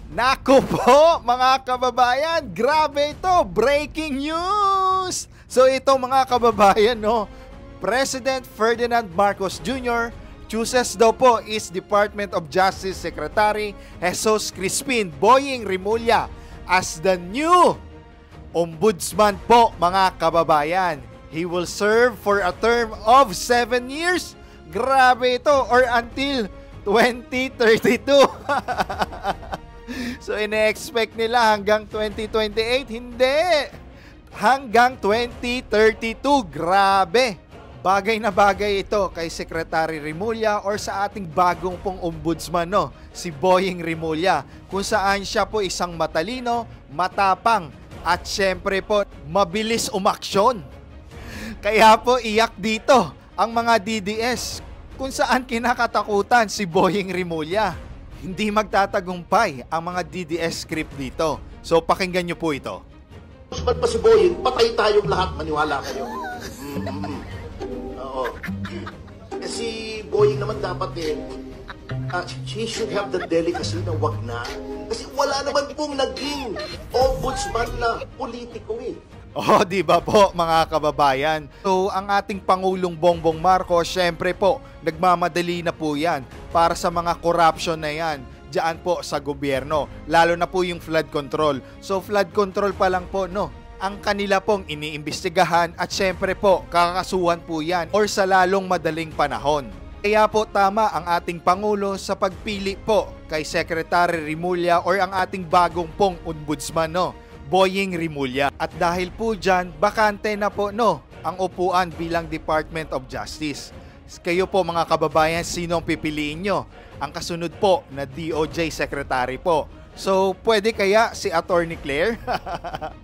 Naku po mga kababayan, grabe ito, breaking news! So ito mga kababayan, no, President Ferdinand Marcos Jr. chooses daw po is Department of Justice Secretary Jesus Crispin Boying Rimulya as the new ombudsman po mga kababayan. He will serve for a term of 7 years. Grabe ito, or until 2032. So ine-expect nila hanggang 2028, hindi. Hanggang 2032, grabe. Bagay na bagay ito kay Secretary Rimulya or sa ating bagong pong ombudsman, no, si Boying Rimulya, kung saan siya po isang matalino, matapang, at syempre po mabilis umaksyon. Kaya po iyak dito ang mga DDS kung saan kinakatakutan si Boying Rimulya. Hindi magtatagumpay ang mga DDS script dito. So pakinggan nyo po ito. Ba't pa si Boying? Patay tayong lahat, maniwala kayo. Oo. Si Boying naman dapat he should have the delicacy na wag na. Kasi wala naman pong naging ombudsman na politiko Oh, di ba po mga kababayan? So, ang ating Pangulong Bongbong Marcos, syempre po, nagmamadali na po yan para sa mga corruption na yan diyan po sa gobyerno. Lalo na po yung flood control. So, flood control pa lang po, no, ang kanila pong iniimbestigahan at syempre po, kakasuhan po yan or sa lalong madaling panahon. Kaya po tama ang ating Pangulo sa pagpili po kay Secretary Rimulya or ang ating bagong pong ombudsman, no, Boying Rimulya. At dahil po dyan, bakante na po, no, ang upuan bilang Department of Justice. Kayo po mga kababayan, sino ang pipiliin nyo? Ang kasunod po na DOJ Secretary po. So, pwede kaya si Attorney Claire?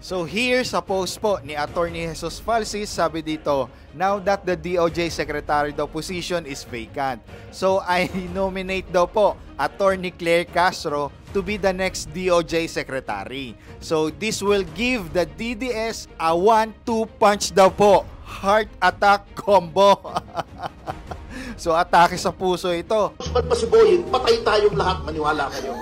So, here sa post po ni Attorney Jesus Falsis, sabi dito, now that the DOJ Secretary daw position is vacant. So, I nominate daw po Attorney Claire Castro to be the next DOJ Secretary. So, this will give the DDS a 1-2 punch daw po. Heart attack combo. So, atake sa puso ito. Ba't pa si Boying? Patay tayong lahat, maniwala kayo.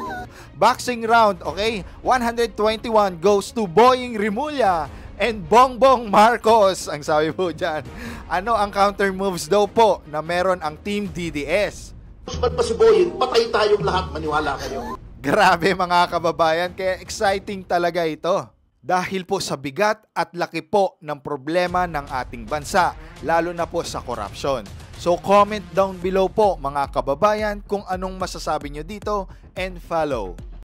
Boxing round, okay? 121 goes to Boying Rimulya and Bongbong Marcos. Ang sabi po dyan. Ano ang counter moves daw po na meron ang Team DDS? Ba't pa si Boying? Patay tayong lahat, maniwala kayo. Grabe mga kababayan, kaya exciting talaga ito. Dahil po sa bigat at laki po ng problema ng ating bansa, lalo na po sa corruption. So comment down below po mga kababayan kung anong masasabi nyo dito and follow.